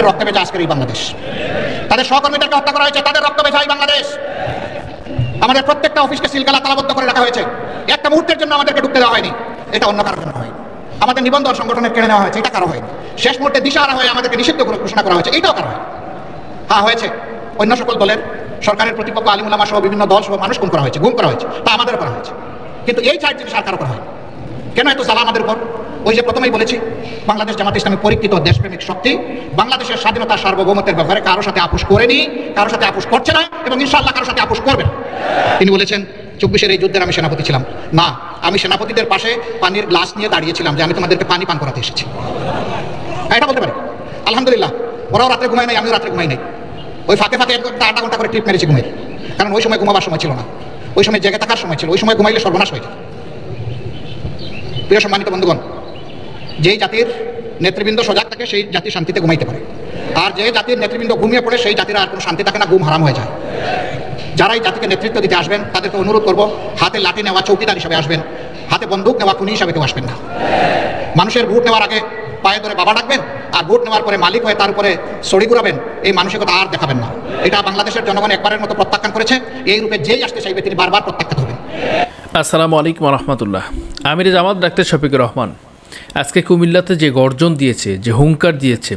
রক্তে ভেজা আজকের এই বাংলাদেশ। তাদের সহকর্মীদেরকে হত্যা করা হয়েছে, তাদের রক্ত ভেজা এই বাংলাদেশ। আমাদের প্রত্যেকটা অফিসকে সিলগালা তালাবদ্ধ করে রাখা হয়েছে, একটা মুহূর্তের জন্য আমাদেরকে ঢুকতে দেওয়া হয়নি। এটা অন্য কারোর জন্য হয়। আমাদের নিবন্ধন সংগঠনের কেড়ে নেওয়া হয়েছে, এটা কারো হয়। শেষ মুহূর্তে দিশাহারা হয়ে আমাদেরকে নিষিদ্ধ ঘোষণা করা হয়েছে, এটাও কারো হয়। হ্যাঁ হয়েছে, অন্য সকল দলের সরকারের প্রতিপক্ষ আলিম উলামা সহ বিভিন্ন দল সহ মানুষ গুম করা হয়েছে, তা আমাদের করা হয়েছে। কিন্তু এই চার জিনিস আর কারো করা হয়। কেন এত জ্বালা আমাদের উপর? ওই যে প্রথমেই বলেছি, বাংলাদেশ জামাত ইসলামী পরীক্ষিত দেশপ্রেমিক শক্তি বাংলাদেশের স্বাধীনতা সার্বভৌমত্বের ব্যাপারে কারোর সাথে আপোষ করেনি, কারোর সাথে আপোষ করছে না এবং ইনশাআল্লাহ কারোর সাথে আপোষ করবে না। তিনি বলেছেন 24-এর এই যুদ্ধের আমি সেনাপতি ছিলাম না, আমি সেনাপতিদের পাশে পানির গ্লাস নিয়ে দাঁড়িয়েছিলাম যে আমি তোমাদেরকে পানি পান করাতে এসেছি। এটা বলতে পারি আলহামদুলিল্লাহ। ওরাও রাত্রে ঘুমায় নাই, আমিও রাত্রে ঘুমাই নাই। ওই ফাঁকে ফাঁকে 1 ঘন্টা করে ট্রিপ মেরেছি ঘুমের, কারণ ওই সময় ঘুমাবার সময় ছিল না, ওই সময় জেগে থাকার সময় ছিল। ওই সময় ঘুমাইলে সর্বনাশ হয়ে যায়। প্রিয় সম্মানিত বন্ধুগণ, যেই জাতির নেতৃবৃন্দ সজাগ থাকে সেই জাতি শান্তিতে ঘুমাইতে পারে, আর যে জাতির নেতৃবৃন্দ ঘুমিয়ে পড়ে সেই জাতির আর কোনো শান্তি থাকে না, ঘুম হারাম হয়ে যায়। যারা এই জাতিকে নেতৃত্ব দিতে আসবেন তাদেরকে অনুরোধ করব, হাতে লাঠি নেওয়া চৌকিদার হিসাবে আসবেন, হাতে বন্দুক নেওয়া খুনি হিসাবে কেউ আসবেন না। মানুষের ভোট নেওয়ার আগে পায়ে ধরে বাবা ডাকবেন, আর ভোট নেওয়ার পরে মালিক হয়ে তার উপরে ছড়ি ঘুরাবেন, এই মানসিকতা আর দেখাবেন না। এটা বাংলাদেশের জনগণ একবারের মতো প্রত্যাখ্যান করেছে। এই রূপে যেই আসতে চাইবে তিনি বারবার প্রত্যাখ্যাত হবেন। আসসালামু আলাইকুম রহমতুল্লাহ। আমির জামাত ডাক্তার শফিকুর রহমান আজকে কুমিল্লাতে যে গর্জন দিয়েছে, যে হুঙ্কার দিয়েছে,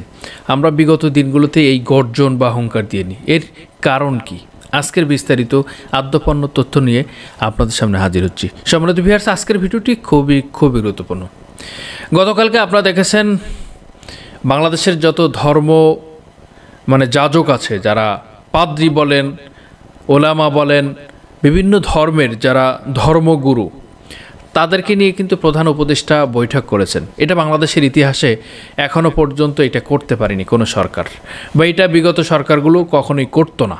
আমরা বিগত দিনগুলোতে এই গর্জন বা হুঙ্কার দিইনি। এর কারণ কি? আজকের বিস্তারিত আদ্যপন্ন তথ্য নিয়ে আপনাদের সামনে হাজির হচ্ছি। সম্মানিত ভিউয়ার্স, আজকের ভিডিওটি খুবই গুরুত্বপূর্ণ। গতকালকে আপনারা দেখেছেন বাংলাদেশের যত ধর্ম যাজক আছে, যারা পাদ্রী বলেন, ওলামা বলেন, বিভিন্ন ধর্মের যারা ধর্মগুরু, তাদেরকে নিয়ে কিন্তু প্রধান উপদেষ্টা বৈঠক করেছেন। এটা বাংলাদেশের ইতিহাসে এখনও পর্যন্ত এটা করতে পারেনি কোনো সরকার, বা এটা বিগত সরকারগুলো কখনোই করতো না।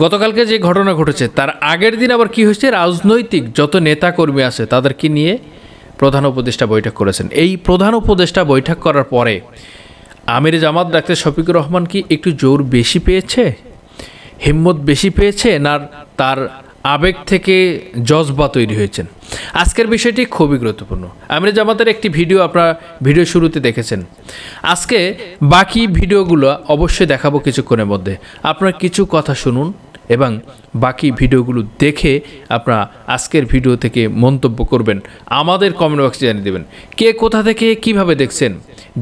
গতকালকে যে ঘটনা ঘটেছে তার আগের দিন আবার কি হয়েছে, রাজনৈতিক যত নেতাকর্মী আছে তাদেরকে নিয়ে প্রধান উপদেষ্টা বৈঠক করেছেন। এই প্রধান উপদেষ্টা বৈঠক করার পরে আমির জামাত ডাক্তার শফিকুর রহমান কি একটু জোর বেশি পেয়েছে, হিম্মত বেশি পেয়েছে, না তার আবেগ থেকে জজবা তৈরি হয়েছেন? আজকের বিষয়টি খুবই গুরুত্বপূর্ণ। আমির জামাতের একটি ভিডিও আপনারা ভিডিও শুরুতে দেখেছেন। আজকে বাকি ভিডিওগুলো অবশ্যই দেখাবো কিছুক্ষণের মধ্যে। আপনারা কিছু কথা শুনুন এবং বাকি ভিডিওগুলো দেখে আপনারা আজকের ভিডিও থেকে মন্তব্য করবেন, আমাদের কমেন্ট বক্সে জানিয়ে দেবেন কে কোথা থেকে কিভাবে দেখছেন,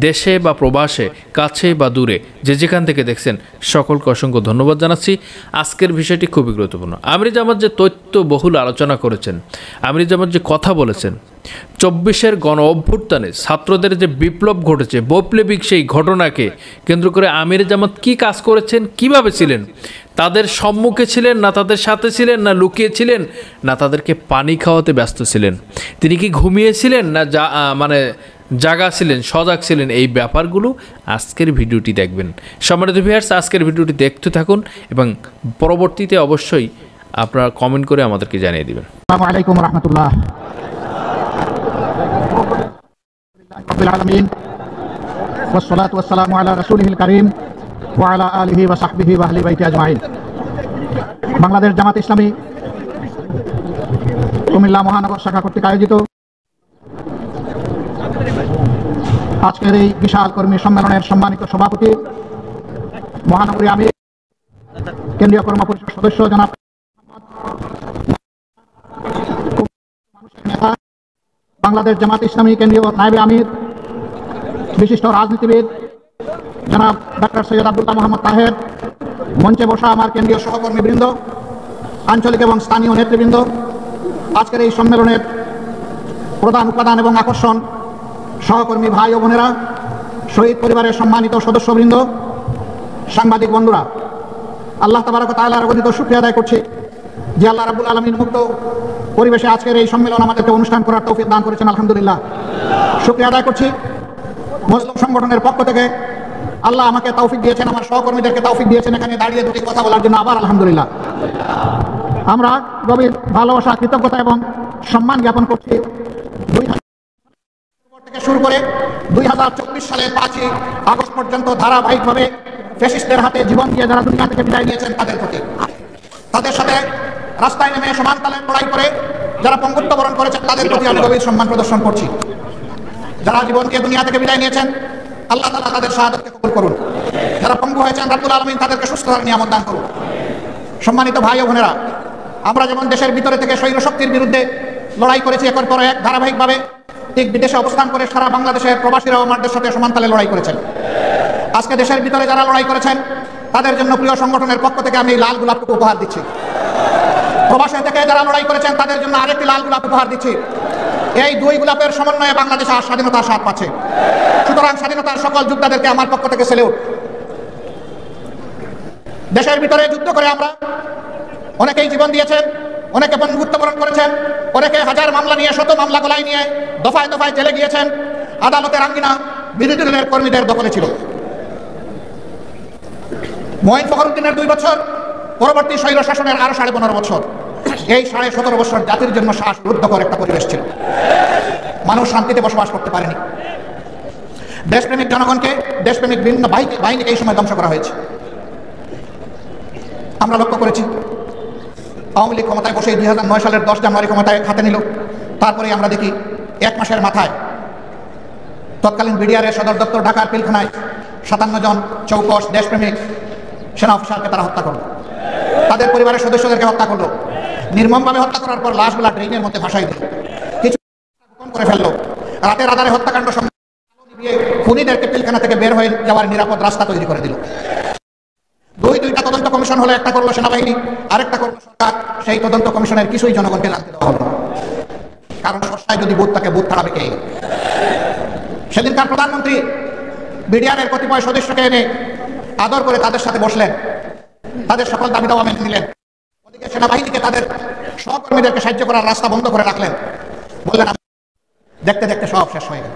দেশে বা প্রবাসে, কাছে বা দূরে, যে যেখান থেকে দেখছেন সকলকে অসংখ্য ধন্যবাদ জানাচ্ছি। আজকের বিষয়টি খুবই গুরুত্বপূর্ণ। আমির জামাত যে তথ্য বহুল আলোচনা করেছেন, আমির জামাত যে কথা বলেছেন, 24-এর গণ অভ্যুত্থানে ছাত্রদের যে বিপ্লব ঘটেছে, বৈপ্লবিক সেই ঘটনাকে কেন্দ্র করে আমির জামাত কি কাজ করেছেন, কিভাবে ছিলেন, তাদের সম্মুখে ছিলেন না তাদের সাথে ছিলেন, না লুকিয়ে ছিলেন, না তাদেরকে পানি খাওয়াতে ব্যস্ত ছিলেন, তিনি কি ঘুমিয়েছিলেন না জাগা ছিলেন, সজাগ ছিলেন, এই ব্যাপারগুলো আজকের ভিডিওটি দেখবেন। সম্মানিত ভিউয়ার্স, আজকের ভিডিওটি দেখতে থাকুন এবং পরবর্তীতে অবশ্যই আপনারা কমেন্ট করে আমাদেরকে জানিয়ে দিবেন। আসসালামু আলাইকুম রাহমাতুল্লাহ। রাব্বিল আলামিন ওয়াস সালাতু ওয়াস সালামু আলা রাসূলিল কারীম ওয়া আলা আলিহি ওয়া সাহবিহি ওয়া আহলি বাইতি আজমাইন। বাংলাদেশ জামাত ইসলামী কুমিল্লা মহানগর শাখা কর্তৃক আয়োজিত আজকের এই বিশাল কর্মী সম্মেলনের সম্মানিত সভাপতি, মহানগরী আমির, কেন্দ্রীয় কর্ম পরিষদ সদস্য জনাব নেতা, বাংলাদেশ জামাত ইসলামী কেন্দ্রীয় নায়েবে আমির, বিশিষ্ট রাজনীতিবিদ জনাব ডাক্তার সৈয়দ আব্দুল্লাহ মোহাম্মদ তাহের, মঞ্চে বসা আমার কেন্দ্রীয় সহকর্মীবৃন্দ, আঞ্চলিক এবং স্থানীয় নেতৃবৃন্দ, আজকের এই সম্মেলনের প্রধান উপাদান এবং আকর্ষণ সহকর্মী ভাই ও বোনেরা, শহীদ পরিবারের সম্মানিত সদস্যবৃন্দ, সাংবাদিক বন্ধুরা, আল্লাহ তাবারক ওয়া তাআলার অগণিত শুকরিয়া আদায় করছি যে আল্লাহ রাব্বুল আলামিন মুক্ত পরিবেশে আজকের এই সম্মেলন আমাদেরকে অনুষ্ঠান করার তৌফিক দান করেছেন। আলহামদুলিল্লাহ, শুকরিয়া আদায় করছি। মুসলিম সংগঠনের পক্ষ থেকে আল্লাহ আমাকে তৌফিক দিয়েছেন, আমার সহকর্মীদেরকে তৌফিক দিয়েছেন এখানে দাঁড়িয়ে দুটি কথা বলার জন্য, আবার আলহামদুলিল্লাহ। আমরা গভীর ভালোবাসা, কৃতজ্ঞতা এবং সম্মান জ্ঞাপন করছি 2000 থেকে শুরু করে 2024 সালের 5ই আগস্ট পর্যন্ত ধারাবাহিকভাবে ফ্যাসিস্টদের হাতে জীবন দিয়ে যারা দুনিয়া থেকে বিদায় নিয়েছেন তাদের প্রতি, তাদের সাথে রাস্তায় নেমে সমান তালে লড়াই করে যারা পঙ্গুত্ব বরণ করেছেন তাদের প্রতি আমি গভীর সম্মান প্রদর্শন করছি। যারা জীবনকে দুনিয়া থেকে বিদায় নিয়েছেন আল্লাহ তাআলা তাদের শাহাদাতকে কবুল করুন। যারা পঙ্গু হয়েছেন রব্বুল আলামিন তাদেরকে সুস্থতার নিয়ামত দান করুন। সম্মানিত ভাই ও বোনেরা, আমরা যেমন দেশের ভিতরে থেকে স্বৈর শক্তির বিরুদ্ধে লড়াই করেছি একের পর এক ধারাবাহিকভাবে, ঠিক বিদেশে অবস্থান করে সারা বাংলাদেশের প্রবাসীরাও আমাদের সাথে সমানতালে লড়াই করেছেন। আজকে দেশের ভিতরে যারা লড়াই করেছেন তাদের জন্য প্রিয় সংগঠনের পক্ষ থেকে আমি লাল গোলাপটুকু উপহার দিচ্ছি। প্রবাসে থেকে যারা লড়াই করেছেন তাদের জন্য আরেকটি লাল গোলাপ উপহার দিচ্ছি। এই দুই গোলাপের সমন্বয়ে বাংলাদেশ আর স্বাধীনতার স্বাদ পাচ্ছে। সুতরাং স্বাধীনতার সকল যোদ্ধাদেরকে আমার পক্ষ থেকে সেলিউট। দেশের ভিতরে যুদ্ধ করে আমরা অনেকেই জীবন দিয়েছেন, অনেকে মৃত্যুবরণ করেছেন, অনেকে হাজার মামলা নিয়ে শত মামলা গলায় নিয়ে দফায় দফায় জেলে গিয়েছেন। আদালতের আঙ্গিনা বিরোধী দলের কর্মীদের দখলে ছিল। মঈন ফখরুদ্দিনের 2 বছর, পরবর্তী স্বৈর শাসনের আরো 15.5 বছর। এই 17.5 বছর জাতির জন্য শ্বাসরুদ্ধকর একটা পরিবেশ ছিল। মানুষ শান্তিতে বসবাস করতে পারেনি। দেশপ্রেমিক জনগণকে, দেশপ্রেমিক বিভিন্ন বাহিনীকে এই সময় ধ্বংস করা হয়েছে। আমরা লক্ষ্য করেছি আওয়ামী লীগ ক্ষমতায় বসে 2009 সালের 10 জানুয়ারি ক্ষমতায় হাতে নিল। তারপরে আমরা দেখি 1 মাসের মাথায় তৎকালীন বিডিআরের সদর দপ্তর ঢাকার পিলখানায় 57 জন চৌকস দেশপ্রেমিক সেনা অফিসারকে তারা হত্যা করলো। তাদের পরিবারের সদস্যদেরকে হত্যা করলো। নির্মমভাবে হত্যা করার পর লাশগুলা ড্রেনের মধ্যে ভাসাই দিল। কিছু গোপন করে ফেললো। রাতের আধারে হত্যাকাণ্ড খুনিদেরকে পিলখানা থেকে বের হয়ে যাওয়ার নিরাপদ রাস্তা তৈরি করে দিল। দুইটা তদন্ত কমিশন হলো, একটা করলো সেনাবাহিনী, আরেকটা করলো সরকার। সেই তদন্ত কমিশনের কিছুই জনগণকে জানতে দেওয়া হলো না। কারণ সরকার যদি বুথ থাকে, বুথ ছাড়াবে কে? সেদিনকার প্রধানমন্ত্রী বিডিআরের কতিপয় সদস্যকে এনে আদর করে তাদের সাথে বসলেন, তাদের সকল দাবি দাওয়া মেনে নিলেন। ওদিকে সেনাবাহিনীকে তাদের সহকর্মীদেরকে সাহায্য করার রাস্তা বন্ধ করে রাখলেন। বললেন দেখতে দেখতে সব শেষ হয়ে গেল।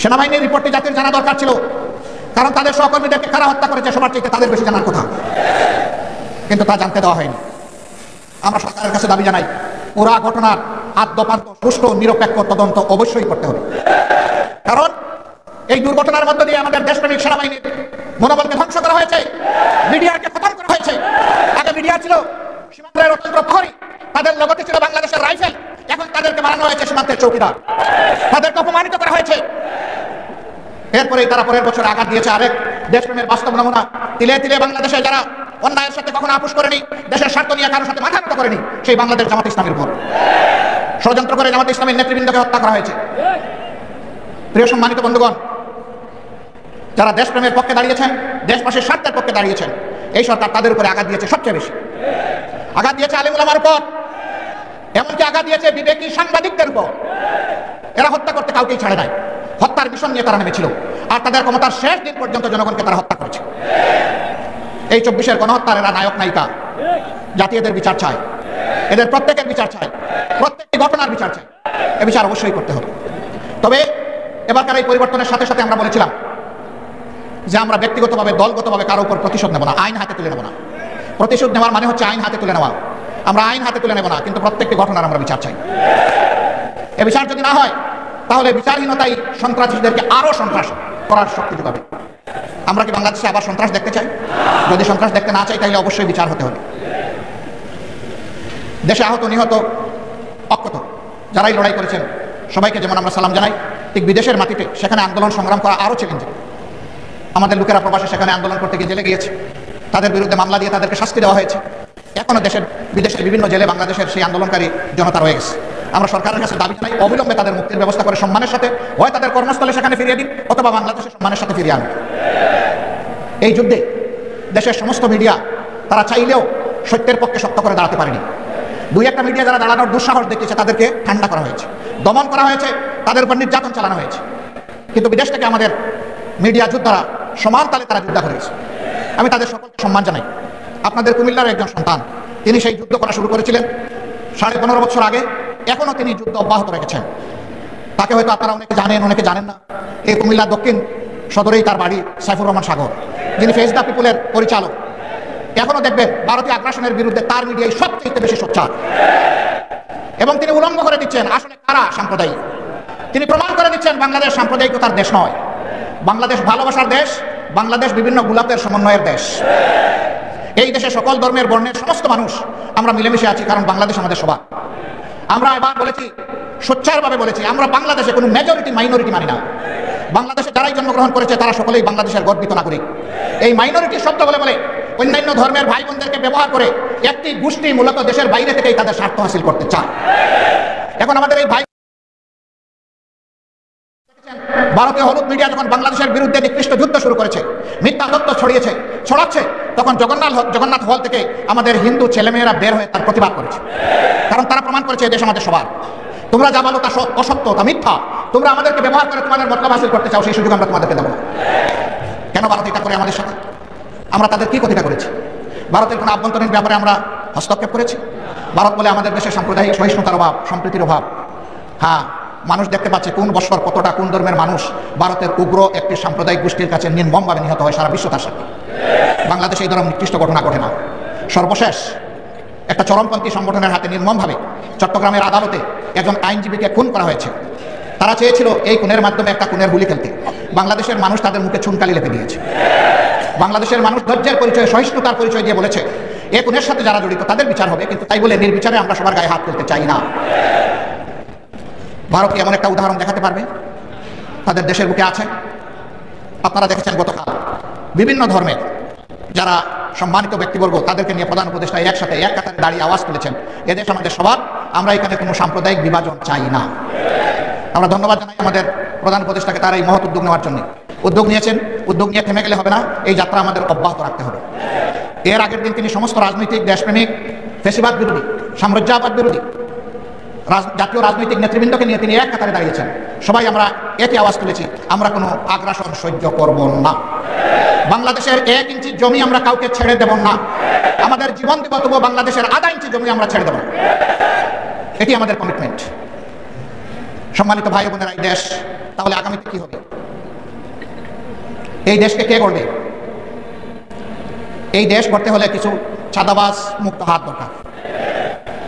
সেনাবাহিনীর রিপোর্টটি জাতির জানা দরকার ছিল, কারণ তাদের সহকর্মীদেরকে কারা হত্যা করেছে সবার চাইতে তাদের বেশি জানার কথা, কিন্তু তা জানতে দেওয়া হয়নি। আমরা সরকারের কাছে দাবি জানাই, পুরা ঘটনার আদ্যপান্ত সুষ্ঠু নিরপেক্ষ তদন্ত অবশ্যই করতে হবে। কারণ এই দুর্ঘটনার মধ্য দিয়ে আমাদের দেশপ্রেমিক সেনাবাহিনীর মনোবলকে ধ্বংস করা হয়েছে, মিডিয়াকে খতম করা হয়েছে। আগে মিডিয়া ছিল সীমান্তের অতন্ত্র প্রহরী, তাদের লগতে ছিল বাংলাদেশের রাইফেল। এখন তাদেরকে বানানো হয়েছে সীমান্তের চৌকিদার, তাদেরকে অপমানিত করা হয়েছে। এরপরেই তারা পরের বছর আঘাত দিয়েছে আরেক দেশপ্রেমের বাস্তব নমুনা। তিলে তিলে বাংলাদেশে যারা অন্যায়ের সাথে কখনো আপোষ করেনি, দেশের স্বার্থ নিয়ে কারোর সাথে মাথা নত করেনি, সেই বাংলাদেশ জামাত ইসলামের উপর ষড়যন্ত্র করে জামাত ইসলামের নেতৃবৃন্দকে হত্যা করা হয়েছে। প্রিয় সম্মানিত বন্ধুগণ, যারা দেশপ্রেমের পক্ষে দাঁড়িয়েছেন, দেশবাসীর স্বার্থের পক্ষে দাঁড়িয়েছেন, এই সরকার তাদের উপরে আঘাত দিয়েছে সবচেয়ে বেশি। আঘাত দিয়েছে আলেম ওলামার উপর, এমনকি আঘাত দিয়েছে বিবেকী সাংবাদিকদের উপর। এরা হত্যা করতে কাউকেই ছাড়ে নাই। হত্যার মিশন নিয়ে তারা নেমেছিল, আর তাদের ক্ষমতার শেষ দিন পর্যন্ত জনগণকে তারা হত্যা করেছে। এই 24-এর গণহত্যার এরা নায়ক নায়িকা। জাতি এদের বিচার চায়, এদের প্রত্যেকের বিচার চায়, প্রত্যেকটি ঘটনার বিচার চায়। এ বিচার অবশ্যই করতে হবে। তবে এবারকার এই পরিবর্তনের সাথে সাথে আমরা বলেছিলাম যে আমরা ব্যক্তিগতভাবে, দলগতভাবে কারো উপর প্রতিশোধ নেব না, আইন হাতে তুলে নেব না। প্রতিশোধ নেওয়ার মানে হচ্ছে আইন হাতে তুলে নেওয়া। আমরা আইন হাতে তুলে নেব না, কিন্তু প্রত্যেকটি ঘটনার আমরা বিচার চাই। এ বিচার যদি না হয়, তাহলে বিচারহীনতাই সন্ত্রাসীদেরকে আরো সন্ত্রাস করার শক্তি যোগাবে। আমরা কি বাংলাদেশে আবার সন্ত্রাস দেখতে চাই? যদি সন্ত্রাস দেখতে না চাই, তাহলে অবশ্যই বিচার হতে হবে। দেশে আহত, নিহত, অক্ষত যারাই লড়াই করেছেন সবাইকে যেমন আমরা সালাম জানাই, ঠিক বিদেশের মাটিতে সেখানে আন্দোলন সংগ্রাম করা আরো চ্যালেঞ্জিং। আমাদের লোকেরা প্রবাসে সেখানে আন্দোলন করতে গিয়ে জেলে গিয়েছে, তাদের বিরুদ্ধে মামলা দিয়ে তাদেরকে শাস্তি দেওয়া হয়েছে। এখনো বিদেশের বিভিন্ন জেলে বাংলাদেশের সেই আন্দোলনকারী জনতা রয়ে গেছে। আমরা সরকারের কাছে দাবি জানাই, অবিলম্বে তাদের মুক্তির ব্যবস্থা করে সম্মানের সাথে হয় তাদের কর্মস্থলে সেখানে ফিরিয়ে দিন, অথবা বাংলাদেশের সম্মানের সাথে ফিরিয়ে আনুন। এই যুদ্ধে দেশের সমস্ত মিডিয়া তারা চাইলেও সত্যের পক্ষে শক্ত করে দাঁড়াতে পারেনি। 2-1টা মিডিয়া যারা দাঁড়ানোর দুঃসাহস দেখিয়েছে তাদেরকে ঠান্ডা করা হয়েছে, দমন করা হয়েছে, তাদের উপর নির্যাতন চালানো হয়েছে। কিন্তু বিদেশ থেকে আমাদের মিডিয়া যোদ্ধারা সমান তালে তারা যুদ্ধ করেছে। আমি তাদের সকলকে সম্মান জানাই। আপনাদের কুমিল্লার একজন সন্তান, তিনি সেই যুদ্ধ করা শুরু করেছিলেন 15.5 বছর আগে। এখনো তিনি যুদ্ধ অব্যাহত রেখেছেন। তাকে হয়তো আপনারা অনেকে জানেন, অনেকে জানেন না। এই কুমিল্লার দক্ষিণ সদরেই তার বাড়ি, সাইফুর রহমান সাগর, যিনি ফেস দ্য পিপুলের পরিচালক। এখনো দেখবেন ভারতীয় আগ্রাসনের বিরুদ্ধে তার মিডিয়ায় সবচেয়ে বেশি সোচ্চার, এবং তিনি উলঙ্গ করে দিচ্ছেন আসলে কারা সাম্প্রদায়িক। তিনি প্রমাণ করে দিচ্ছেন বাংলাদেশ সাম্প্রদায়িকতার দেশ নয়, বাংলাদেশ ভালোবাসার দেশ, বাংলাদেশ বিভিন্ন গোলাপের সমন্বয়ের দেশ। এই দেশে সকল ধর্মের, বর্ণের সমস্ত মানুষ আমরা মিলেমিশে আছি, কারণ বাংলাদেশ আমাদের সবার। আমরা এবার বলেছি, সোচ্চারভাবে বলেছি, আমরা বাংলাদেশে কোনো মেজরিটি মাইনরিটি মানি না। বাংলাদেশে যারাই জন্মগ্রহণ করেছে তারা সকলেই বাংলাদেশের গর্বিত নাগরিক। এই মাইনরিটি শব্দ বলে বলে অন্যান্য ধর্মের ভাই বোনদেরকে ব্যবহার করে একটি গোষ্ঠী মূলত দেশের বাইরে থেকেই তাদের স্বার্থ হাসিল করতে চায়। এখন আমাদের এই ভাই ভারতীয় হলুদ মিডিয়া যখন বাংলাদেশের বিরুদ্ধে নিকৃষ্ট যুদ্ধ শুরু করেছে, মিথ্যা তথ্য ছড়াচ্ছে, তখন জগন্নাথ হল থেকে আমাদের হিন্দু ছেলেমেয়েরা বের হয়ে তার প্রতিবাদ করেছে। কারণ তারা প্রমাণ করেছে এই দেশ আমাদের সবার। তোমরা যা বলো তা অসত্য, তা মিথ্যা। তোমরা আমাদেরকে ব্যবহার করে তোমাদের মতলব হাসিল করতে চাও, সেই সুযোগ আমরা তোমাদেরকে দেবো না। কেন ভারত এটা করে আমাদের সাথে? আমরা তাদের কি ক্ষতিটা করেছি? ভারতের কোনো আভ্যন্তরীণ ব্যাপারে আমরা হস্তক্ষেপ করেছি? ভারত বলে আমাদের দেশে সাম্প্রদায়িক সহিষ্ণুতার অভাব, সম্প্রীতির অভাব। হ্যাঁ, মানুষ দেখতে পাচ্ছে কোন বৎসর কতটা কোন ধর্মের মানুষ ভারতের উগ্র একটি সাম্প্রদায়িক গোষ্ঠীর কাছে নির্মমভাবে নিহত হয়, সারা বিশ্ব তার সাথে। বাংলাদেশে এই ধরনের নিকৃষ্ট ঘটনা ঘটে না। সর্বশেষ একটা চরমপন্থী সংগঠনের হাতে নির্মমভাবে চট্টগ্রামের আদালতে একজন আইনজীবীকে খুন করা হয়েছে। তারা চেয়েছিল এই খুনের মাধ্যমে একটা খুনের গুলি খেলতে। বাংলাদেশের মানুষ তাদের মুখে চুনকালি লেপে দিয়েছে। বাংলাদেশের মানুষ ধৈর্যের পরিচয়, সহিষ্ণুতার পরিচয় দিয়ে বলেছে এই খুনের সাথে যারা জড়িত তাদের বিচার হবে, কিন্তু তাই বলে নির্বিচারে আমরা সবার গায়ে হাত তুলতে চাই না। ভারত কি এমন একটা উদাহরণ দেখাতে পারবে? তাদের দেশের বুকে আছে। আপনারা দেখেছেন গতকাল বিভিন্ন ধর্মের যারা সম্মানিত ব্যক্তিবর্গ তাদেরকে নিয়ে প্রধান উপদেষ্টা একসাথে এক কাতারে দাঁড়িয়ে আওয়াজ তুলেছেন, এদেশ আমাদের সবার, আমরা এখানে কোনো সাম্প্রদায়িক বিভাজন চাই না। আমরা ধন্যবাদ জানাই আমাদের প্রধান উপদেষ্টাকে তার এই মহৎ উদ্যোগ নেওয়ার জন্য। উদ্যোগ নিয়েছেন, উদ্যোগ নিয়ে থেমে গেলে হবে না, এই যাত্রা আমাদের অব্যাহত রাখতে হবে। এর আগের দিন তিনি সমস্ত রাজনৈতিক, দেশপ্রেমিক, ফ্যাসিবাদ বিরোধী, সাম্রাজ্যবাদ বিরোধী জাতীয় রাজনৈতিক নেতৃবৃন্দকে নিয়ে তিনি এক কাতারে দাঁড়িয়েছেন। সবাই আমরা একই আওয়াজ তুলেছি, আমরা কোনো আগ্রাসন সহ্য করব না। বাংলাদেশের 1 ইঞ্চি জমি আমরা কাউকে ছেড়ে দেব না। আমাদের জীবন দিব, তবুও বাংলাদেশের আধা ইঞ্চি জমি আমরা ছেড়ে দেব না। এটি আমাদের কমিটমেন্ট। সম্মানিত ভাই বোনেরা, এই দেশ তাহলে আগামীতে কি হবে? এই দেশকে কে গড়বে? এই দেশ গড়তে হলে কিছু চাঁদাবাজ মুক্ত হাত দরকার,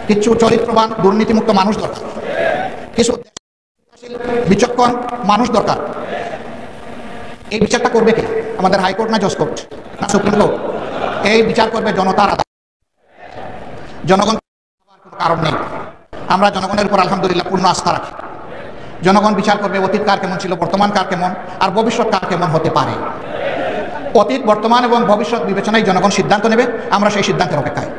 কিছু চরিত্রবান দুর্নীতিমুক্ত মানুষ দরকার, কিছু বিচক্ষণ মানুষ দরকার। এই বিচারটা করবে কে? আমাদের হাইকোর্ট না জজ কোর্ট না সুপ্রিম কোর্ট? এই বিচার করবে জনতার আদালত। জনগণ কোনো কারণ নেই। আমরা জনগণের উপর আলহামদুলিল্লাহ পূর্ণ আস্থা রাখি। জনগণ বিচার করবে অতীত কার কেমন ছিল, বর্তমান কার কেমন, আর ভবিষ্যৎ কার কেমন হতে পারে। অতীত, বর্তমান এবং ভবিষ্যৎ বিবেচনায় জনগণ সিদ্ধান্ত নেবে। আমরা সেই সিদ্ধান্তের অপেক্ষায়।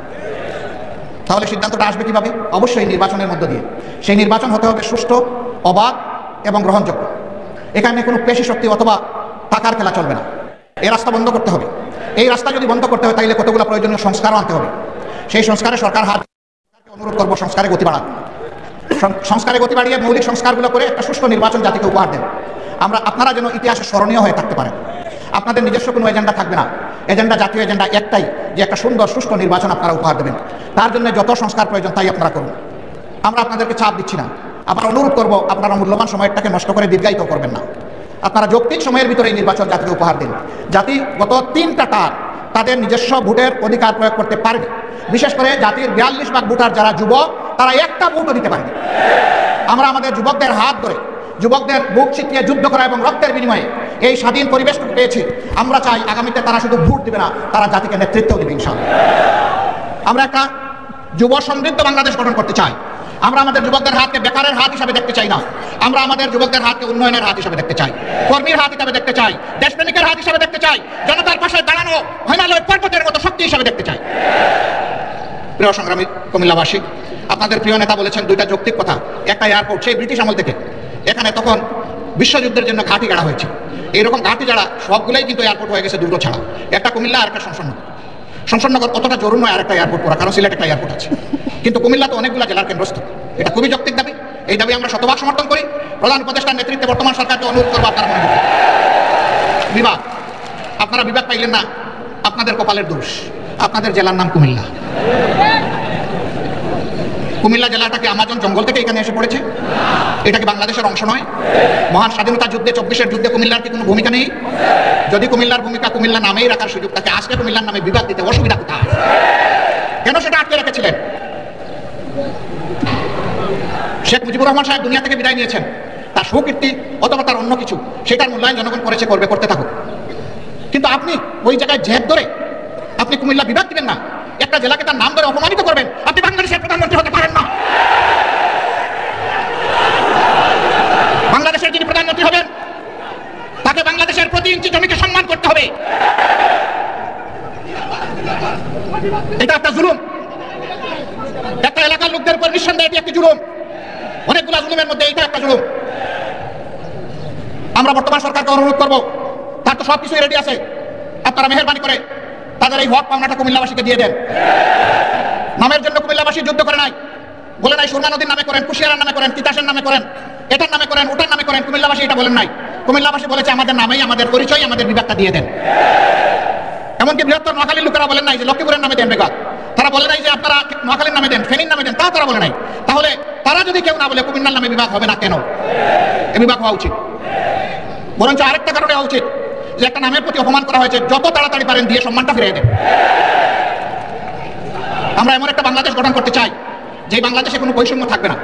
তাহলে সিদ্ধান্তটা আসবে কিভাবে? অবশ্যই নির্বাচনের মধ্য দিয়ে। সেই নির্বাচন হতে হবে সুষ্ঠু, অবাধ এবং গ্রহণযোগ্য। এখানে কোনো পেশি শক্তি অথবা টাকার খেলা চলবে না। এই রাস্তা বন্ধ করতে হবে। এই রাস্তা যদি বন্ধ করতে হয় তাহলে কতগুলো প্রয়োজনীয় সংস্কারও আনতে হবে। সেই সংস্কারে সরকার অনুরোধ করবো সংস্কারে গতি বাড়ান। সংস্কারে গতি বাড়িয়ে মৌলিক সংস্কারগুলো করে একটা সুষ্ঠু নির্বাচন জাতিকে উপহার দেন। আপনারা যেন ইতিহাসে স্মরণীয় হয়ে থাকতে পারেন। আপনাদের নিজস্ব কোনো এজেন্ডা থাকবে না। এজেন্ডা, জাতীয় এজেন্ডা একটাই, যে একটা সুন্দর সুষ্ঠু নির্বাচন আপনারা উপহার দেবেন। তার জন্য যত সংস্কার প্রয়োজন তাই আপনারা করুন। আমরা আপনাদেরকে চাপ দিচ্ছি না। আবার অনুরোধ করব, আপনারা মূল্যবান সময়টাকে নষ্ট করে দীর্ঘায়িত করবেন না। আপনারা যৌক্তিক সময়ের ভিতরে এই নির্বাচন জাতিকে উপহার দিন। জাতি গত 3টা টার্ম তাদের নিজস্ব ভোটের অধিকার প্রয়োগ করতে পারবে। বিশেষ করে জাতির 42 ভাগ ভোটার যারা যুবক, তারা একটা ভোটও দিতে পারবে। আমরা আমাদের যুবকদের হাত ধরে, যুবকদের বুক চিতিয়ে যুদ্ধ করা এবং রক্তের বিনিময়ে এই স্বাধীন পরিবেশটুকু পেয়েছি। আমরা চাই আগামীতে তারা শুধু ভোট দিবে না, তারা জাতিকে নেতৃত্ব দেবে ইনশাআল্লাহ। আমরা একটা যুব সমৃদ্ধ বাংলাদেশ গঠন করতে চাই। আমরা আমাদের যুবকদের হাতকে বেকারের হাত হিসাবে দেখতে চাই না। আমরা আমাদের যুবকদের হাতকে উন্নয়নের হাত হিসাবে দেখতে চাই, কর্মীর হাত হিসাবে দেখতে চাই, দেশপ্রেমিকের হাত হিসাবে দেখতে চাই, জনতার পাশে দাঁড়ানো হিমালয় পর্বতের মতো শক্তি হিসাবে দেখতে চাই। প্রিয় সংগ্রামী কুমিল্লাবাসী, আপনাদের প্রিয় নেতা বলেছেন 2টা যৌক্তিক কথা। একটা এয়ারপোর্ট, সেই ব্রিটিশ আমল থেকে এখানে তখন বিশ্বযুদ্ধের জন্য ঘাঁটি গাড়া হয়েছে। এইরকম ঘাঁটি যারা সবগুলোই কিন্তু এয়ারপোর্ট হয়ে গেছে 2টো ছাড়া। একটা কুমিল্লা আর একটা শমশাননগর। শমশাননগর অতটা জরুরি নয় আরেকটা এয়ারপোর্ট করা, কারণ সিলেট একটা এয়ারপোর্ট আছে। কিন্তু কুমিল্লা তো অনেকগুলো জেলার কেন্দ্রস্থ। এটা খুবই যৌক্তিক দাবি। এই দাবি আমরা শতভাগ সমর্থন করি। প্রধান উপদেষ্টার নেতৃত্বে বর্তমান সরকারকে অনুরোধ করবো আপনারা মনে করুন। বিভাগ, আপনারা বিভাগ পাইলেন না, আপনাদের কপালের দোষ। আপনাদের জেলার নাম কুমিল্লা। কুমিল্লা জেলাটাকে আমাজন জঙ্গল থেকে এখানে এসে পড়েছে? এটা কি বাংলাদেশের অংশ নয়? মহান স্বাধীনতা যুদ্ধে, 24-এর যুদ্ধে কুমিল্লার কি কোনো ভূমিকা নেই? যদি কুমিল্লার ভূমিকা কুমিল্লা নামেই রাখার সুযোগ থাকে, আজকে কুমিল্লার নামে বিভাগ দিতে অসুবিধা কোথায়? কেন সেটা আটকে রেখেছিলেন? শেখ মুজিবুর রহমান সাহেব দুনিয়া থেকে বিদায় নিয়েছেন। তার সুকীর্তি অথবা তার অন্য কিছু, সেটার মূল্যায়ন জনগণ করেছে, করবে, করতে থাকুক। কিন্তু আপনি ওই জায়গায় জেদ ধরে আপনি কুমিল্লা বিভাগ দিবেন না, একটা জেলাকে তার নাম ধরে অপমানিত করবেন। আপনি বাংলাদেশের প্রধানমন্ত্রী হতে পারেন না। বাংলাদেশের যিনি প্রধানমন্ত্রী হবেন ইঞ্চি জমিকে সম্মান করতে হবে। এটা একটা জুলুম, একটা এলাকার লোকদের উপর নিঃসন্দেহে এটি একটি জুলুম, অনেকগুলো জুলুমের মধ্যে এটা একটা জুলুম। আমরা বর্তমান সরকারকে অনুরোধ করব, তার তো সবকিছুই রেডি আছে, আপনারা মেহেরবানি করে তাদের এই হক পাওনাটা কুমিল্লাবাসীকে দিয়ে দেন। নামের জন্য কুমিল্লাবাসী যুদ্ধ করে নাই, বলে নাই সুরমা নদীর নামে করেন, কুশিয়ারার নামে করেন, তিতাসের নামে করেন, এটার নামে করেন, ওটার নামে করেন। কুমিল্লাবাসী এটা বলেন নাই। কুমিল্লাবাসী বলেছে আমাদের নামেই আমাদের পরিচয়, আমাদের বিভাগটা দিয়ে দেন। এমনকি বৃহত্তর নোয়াখালীর লোকেরা বলেন নাই যে লক্ষ্মীপুরের নামে দেন বিভাগ, তারা বলে নাই যে আপনারা নোয়াখালীর নামে দেন, ফেনীর নামে দেন, তাও তারা বলে নাই। তাহলে তারা যদি কেউ না বলে কুমিল্লার নামে বিভাগ হবে না কেন? এ বিভাগ হওয়া উচিত। বরঞ্চ আরেকটা কারণে হওয়া উচিত যে একটা নামের প্রতি অপমান করা হয়েছে, যত তাড়াতাড়ি পারেন দিয়ে সম্মানটা ফিরিয়ে দেন। আমরা এমন একটা বাংলাদেশ গঠন করতে চাই যে বাংলাদেশে কোনো বৈষম্য থাকবে না।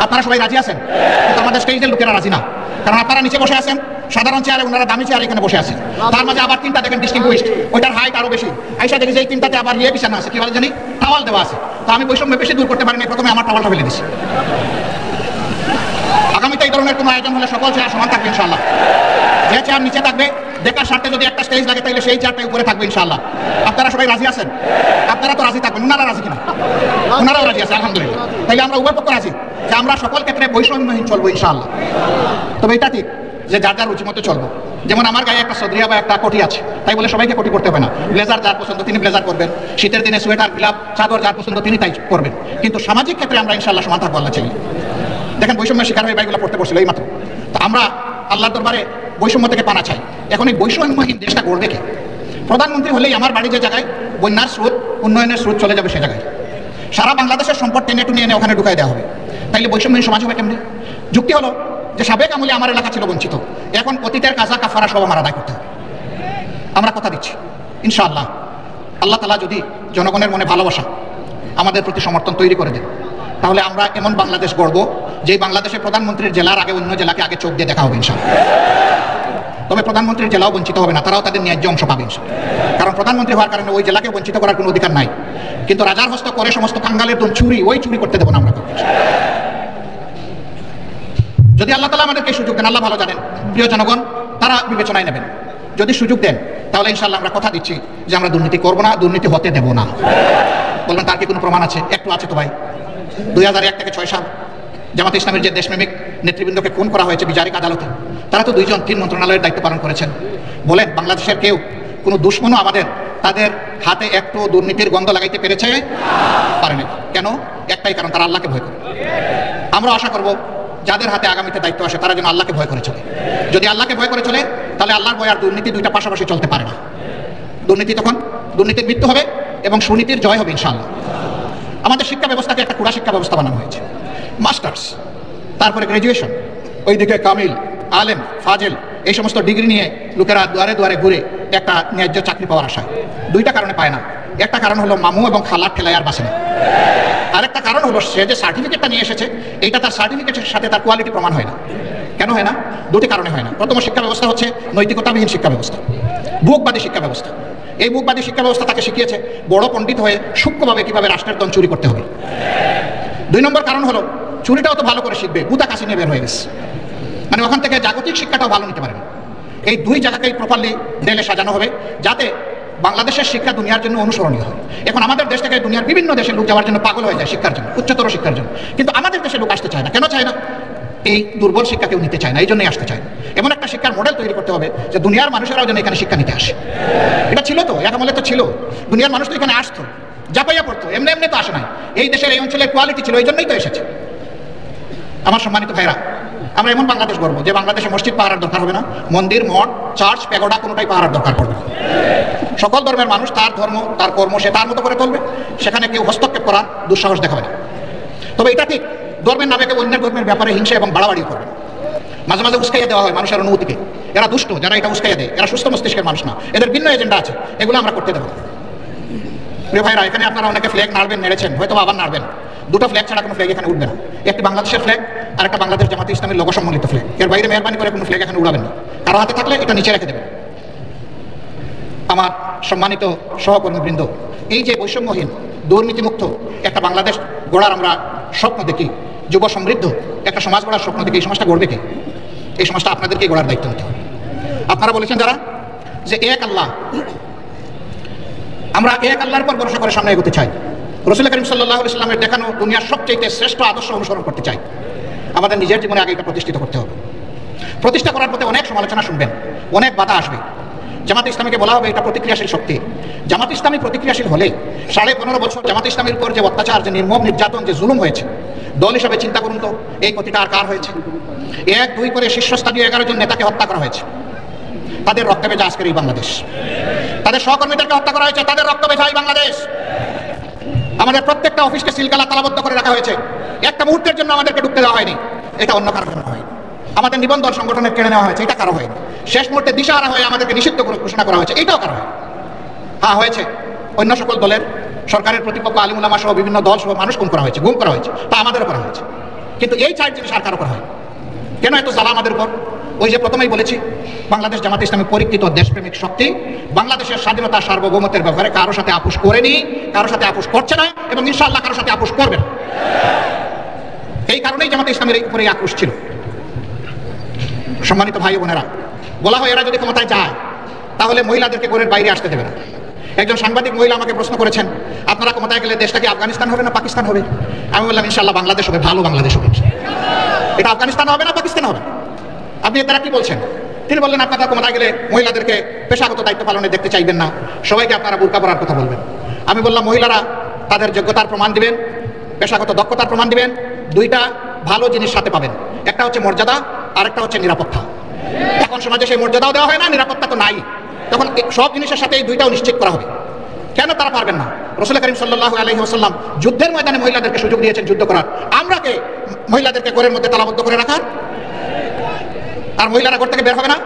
আপনারা সবাই রাজি আছেন? কিন্তু আমাদের স্টেজের লোকেরা রাজি না, কারণ আপনারা নিচে বসে আছেন সাধারণ চেয়ারে, ওনারা দামি চেয়ারে এখানে বসে আছেন। তার মাঝে আবার তিনটা দেখেন ডিস্টিংগুইশড, ওইটার হাইট আরো বেশি। আইসা দেখি যে এই তিনটাতে আবার ইয়ে বিছানা আছে, কি বলে জানি, টাওয়াল দেওয়া আছে। তো আমি বৈষম্য বেশি দূর করতে পারিনি, প্রথমে আমার টাওয়ালটা ফেলে দিছি। আগামীতে এই ধরনের কোনো আয়োজন হলে সকল চেয়ার সমান থাকবে ইনশাআল্লাহ। যে চেয়ার নিচে থাকবে দেখার স্বার্থে যদি একটা স্টেজ লাগে তাহলে সেই চেয়ারটা উপরে থাকবে ইনশাআল্লাহ। আপনারা সবাই রাজি আছেন? আপনারা তো রাজি থাকবেন, ওনারা রাজি কিনা? ওনারাও রাজি আছে, আলহামদুলিল্লাহ। তাইলে আমরা উভয় পক্ষ রাজি যে আমরা সকল ক্ষেত্রে বৈষম্যহীন চলবো ইনশাআল্লাহ। তবে এটা ঠিক যে যার যার রুচি মতো চলবো। যেমন আমার গায়ে একটা সদরিয়া বা একটা কোটি আছে, তাই বলে সবাইকে কোটি করতে হবে না। ব্লেজার যার পছন্দ তিনি ব্লেজার করবেন, শীতের দিনে সোয়েটার, গ্লাভ, চাদর যার পছন্দ তিনি তাই করবেন। কিন্তু সামাজিক ক্ষেত্রে আমরা ইনশাআল্লাহ সমান থাকবো আল্লাহ চাইলে। দেখেন বৈষম্যের শিকার হয়ে বাইগুলো পড়তে বসছিল এই মাত্র। তো আমরা আল্লাহর দরবারে বৈষম্য থেকে পানা চাই। এখন এই বৈষম্যহীন দেশটা গড়বে কে? প্রধানমন্ত্রী হলেই আমার বাড়ি যে জায়গায় বন্যার স্রোত, উন্নয়নের স্রোত চলে যাবে সে জায়গায় সারা বাংলাদেশের সম্পদ টেনে টুনে এনে ওখানে ঢুকাই দেওয়া হবে। তাইলে বৈষম্যহীন সমাজ হবে কেমনি? যুক্তি হলো যে সাবেক আমলে আমার এলাকা ছিল বঞ্চিত, এখন অতীতের কাজা কাফারা সব আমার আদায় করতে হবে। আমরা কথা দিচ্ছি ইনশাআল্লাহ আল্লাহ তাআলা যদি জনগণের মনে ভালোবাসা আমাদের প্রতি সমর্থন তৈরি করে দেন, তাহলে আমরা এমন বাংলাদেশ গড়ব যে বাংলাদেশের প্রধানমন্ত্রীর জেলার আগে অন্য জেলাকে আগে চোখ দিয়ে দেখা হবে ইনশাআল্লাহ। তবে প্রধানমন্ত্রীর জেলাও বঞ্চিত হবে না, তারাও তাদের ন্যায্য অংশ পাবে ইনশাআল্লাহ। কারণ প্রধানমন্ত্রী হওয়ার কারণে ওই জেলাকে বঞ্চিত করার কোনো অধিকার নাই। কিন্তু রাজার হস্ত করে সমস্ত কাঙ্গালের দম চুরি, ওই চুরি করতে দেবো না আমরা। যদি আল্লাহ তাআলা আমাদেরকে সুযোগ দেন, আল্লাহ ভালো জানেন, প্রিয় জনগণ তারা বিবেচনায় নেবেন। যদি সুযোগ দেন তাহলে ইনশাআল্লাহ আমরা কথা দিচ্ছি যে আমরা দুর্নীতি করবো না, দুর্নীতি হতে দেব না। বলবেন তার কি কোনো প্রমাণ আছে? একটু আছে তো ভাই। 2001 থেকে 6 সাল জামাতে ইসলামের যে দেশপ্রেমিক নেতৃবৃন্দকে খুন করা হয়েছে বিচারিক আদালতে, তারা তো 2 জন 3 মন্ত্রণালয়ের দায়িত্ব পালন করেছেন। বলেন বাংলাদেশের কেউ কোনো দুশ্মনও আমাদের তাদের হাতে একটু দুর্নীতির গন্ধ লাগাইতে পেরেছে? পারেনি। কেন? একটাই কারণ, তারা আল্লাহকে ভয় করে। আমরা আশা করব যাদের হাতে আগামীতে দায়িত্ব আসে তারা যেন আল্লাহকে ভয় করে চলে। যদি আল্লাহকে ভয় করে চলে তাহলে আল্লাহর ভয় আর দুর্নীতি দুইটা পাশাপাশি চলতে পারে না। দুর্নীতি তখন দুর্নীতির মৃত্যু হবে এবং সুনীতির জয় হবে ইনশাআল্লাহ। আমাদের শিক্ষা ব্যবস্থাকে একটা কুড়া শিক্ষা ব্যবস্থা বানানো হয়েছে। মাস্টার্স, তারপরে গ্র্যাজুয়েশন, ওইদিকে কামিল, আলেম, ফাজেল, এই সমস্ত ডিগ্রি নিয়ে লোকেরা দুয়ারে দুয়ারে ঘুরে একটা ন্যায্য চাকরি পাওয়ার আশায়। 2টা কারণে পায় না। একটা কারণ হলো মামু এবং খালার ঠেলায় আর বাসে না। আরেকটা কারণ হলো সে যে সার্টিফিকেটটা নিয়ে এসেছে এইটা তার সার্টিফিকেটের সাথে তার কোয়ালিটি প্রমাণ হয় না। কেন হয় না? 2টি কারণে হয় না। প্রথম শিক্ষা ব্যবস্থা হচ্ছে নৈতিকতাবিহীন শিক্ষা ব্যবস্থা, ভোগবাদী শিক্ষা ব্যবস্থা। এই ভোগবাদী শিক্ষা ব্যবস্থা তাকে শিখিয়েছে বড় পণ্ডিত হয়ে সূক্ষ্মভাবে কিভাবে রাষ্ট্রের ধন চুরি করতে হবে। 2 নম্বর কারণ হলো চুরিটাও তো ভালো করে শিখবে, গুতা কাশি নিয়ে বের হয়ে গেছে, মানে ওখান থেকে জাগতিক শিক্ষাটাও ভালো নিতে পারবে। এই 2 জায়গাকেই প্রপারলি ডেলে সাজানো হবে যাতে বাংলাদেশের শিক্ষা দুনিয়ার জন্য অনুসরণীয় হয়। এখন আমাদের দেশ থেকে দুনিয়ার বিভিন্ন দেশের লোক যাওয়ার জন্য পাগল হয়ে যায় শিক্ষার জন্য, উচ্চতর শিক্ষার জন্য, কিন্তু আমাদের দেশের লোক আসতে চায় না। কেন চায় না? এই দুর্বল শিক্ষা কেউ নিতে চায় না, এই জন্যই আসতে চায় না। এমন একটা শিক্ষার মডেল তৈরি করতে হবে যে দুনিয়ার মানুষেরাও যেন এখানে শিক্ষা নিতে আসে। এটা ছিল তো, এক আমলে তো ছিল, দুনিয়ার মানুষ তো এখানে আসতো, জাপাইয়া পড়তো, এমনি এমনি তো আসে নাই। এই দেশের এই অঞ্চলের কোয়ালিটি ছিল, এই জন্যই তো এসেছে। আমার সম্মানিত ভাইরা, আমরা এমন বাংলাদেশ গড়ব যে বাংলাদেশে মসজিদ পাহারার দরকার হবে না, মন্দির, মঠ, চার্চ, প্যাগোডা কোনোটাই পাহারার দরকার পড়বে না। সকল ধর্মের মানুষ তার ধর্ম, তার কর্ম সে তার মতো করে চলবে, সেখানে কেউ হস্তক্ষেপ করার দুঃসাহস দেখাবে না। তবে এটা ঠিক, ধর্মের নামে কেউ অন্যের ধর্মের ব্যাপারে হিংসা এবং বাড়াবাড়ি করবে। মাঝে মাঝে উস্কাইয়া দেওয়া হয় মানুষের অনুভূতিকে, এরা দুষ্ট, যারা এটা উস্কাইয়া দেয় এরা সুস্থ মস্তিষ্কের মানুষ না, এদের ভিন্ন এজেন্ডা আছে, এগুলো আমরা করতে দেবো। প্রিয় ভাইরা, এখানে আপনারা অনেকে ফ্ল্যাগ নাড়বেন, নেড়েছেন, হয়তো আবার নাড়বেন। 2টা ফ্ল্যাগ ছাড়া কোনো ফ্ল্যাগ এখানে উঠবে না। একটি বাংলাদেশের ফ্ল্যাগ আর একটা বাংলাদেশ জামাতে ইসলামের লোগো সম্বলিত ফ্ল্যাগ। এর বাইরে মেহরবানি করে কোনো ফ্ল্যাগ এখানে উড়াবেন না। কারো হাতে থাকলে এটা নিচে রেখে দেবেন। আমার সম্মানিত সহকর্মীবৃন্দ, এই যে বৈষম্যহীন দুর্নীতিমুক্ত একটা বাংলাদেশ গড়ার আমরা স্বপ্ন দেখি, যুব সমৃদ্ধ একটা সমাজ গড়ার স্বপ্ন দেখি, এই সমাজটা গড়বে কে? এই সমাজটা আপনাদেরকেই গড়ার দায়িত্ব নিতে হবে। আপনারা বলেছেন যারা যে এক আল্লাহ, আমরা এক আল্লাহর পর ভরসা করে সামনে এগোতে চাই, রাসূল করিম সাল্লাল্লাহু আলাইহি ওয়াসাল্লামের দেখানো দুনিয়ার সবচেয়ে শ্রেষ্ঠ আদর্শ অনুসরণ করতে চাই। আমাদের নিজের জীবনে আগে এটা প্রতিষ্ঠিত করতে হবে। প্রতিষ্ঠা করার পথে অনেক সমালোচনা শুনবেন, অনেক বাধা আসবে। জামাত ইসলামীকে বলা হবে এটা প্রতিক্রিয়াশীল শক্তি। জামাত ইসলামী প্রতিক্রিয়াশীল হলে 15.5 বছর জামাত ইসলামীর উপর যে অত্যাচার, যে নির্মম নির্যাতন, যে জুলুম হয়েছে, দল হিসাবে চিন্তা করুন তো এই ক্ষতিটা আর কার হয়েছে? 1-2 করে শীর্ষস্থানীয় 11 জন নেতাকে হত্যা করা হয়েছে, তাদের রক্তে ভেজা আজকের এই বাংলাদেশ। তাদের সহকর্মীদেরকে হত্যা করা হয়েছে, তাদের রক্তে ভেজা এই বাংলাদেশ। আমাদের প্রত্যেকটা অফিসকে সিলগালা তালাবদ্ধ করে রাখা হয়েছে, একটা মুহূর্তের জন্য আমাদেরকে ঢুকতে দেওয়া হয়নি। এটা অন্য কারোর জন্য হয়। আমাদের নিবন্ধন সংগঠনের কেড়ে নেওয়া হয়েছে, এটা কারো হয়নি। শেষ মুহূর্তে দিশাহারা হয়ে আমাদেরকে নিষিদ্ধ করে ঘোষণা করা হয়েছে, এটাও কারো হয়। হ্যাঁ হয়েছে, অন্য সকল দলের সরকারের প্রতিপক্ষ আলিম উলামা সহ বিভিন্ন দল সহ মানুষ গুম করা হয়েছে, তা আমাদেরও করা হয়েছে। কিন্তু এই 4 জিনিস আর কারো করা হয় কেন? এত জ্বালা আমাদের উপর। ওই যে প্রথমেই বলেছি, বাংলাদেশ জামাত ইসলামী পরীক্ষিত দেশপ্রেমিক শক্তি, বাংলাদেশের স্বাধীনতা সার্বভৌমত্বের ব্যাপারে কারোর সাথে আপোষ করেনি, কারোর সাথে আপোষ করছে না, এবং ইনশাআল্লাহ কারোর সাথে আপোষ করবে না। এই কারণেই জামাত ইসলামের উপরে আক্রোশ ছিল। সম্মানিত ভাই বোনেরা, বলা হয় এরা যদি ক্ষমতায় যায় তাহলে মহিলাদেরকে ঘরের বাইরে আসতে দেবে না। একজন সাংবাদিক মহিলা আমাকে প্রশ্ন করেছেন, আপনারা ক্ষমতায় গেলে দেশটা কি আফগানিস্তান হবে না পাকিস্তান হবে? আমি বললাম ইনশাআল্লাহ বাংলাদেশ হবে, ভালো বাংলাদেশ হবে। এটা আফগানিস্তান হবে না পাকিস্তান হবে। আপনি এরা কি বলছেন? তিনি বললেন আপনারা ক্ষমতায় গেলে মহিলাদেরকে পেশাগত দায়িত্ব পালনে দেখতে চাইবেন না, সবাইকে আপনারা বুরকা পরার কথা বলবেন। আমি বললাম মহিলারা তাদের যোগ্যতার প্রমাণ দিবেন, পেশাগত দক্ষতার প্রমাণ দিবেন, 2টা ভালো জিনিস সাথে পাবেন, একটা হচ্ছে মর্যাদা আর একটা হচ্ছে নিরাপত্তা। এখন সমাজে সেই মর্যাদাও দেওয়া হয় না, নিরাপত্তা তো নাই, তখন সব জিনিসের সাথে এই 2টাও নিশ্চিত করা হবে। কেন তারা পারবেন না? রাসূল করিম সাল্লাল্লাহু আলাইহি ওয়াসাল্লাম যুদ্ধের ময়দানে মহিলাদেরকে সুযোগ দিয়েছেন যুদ্ধ করার, আমরা কে মহিলাদেরকে ঘরের মধ্যে তালাবদ্ধ করে রাখার? আর মহিলারা ঘর থেকে বের হবে না?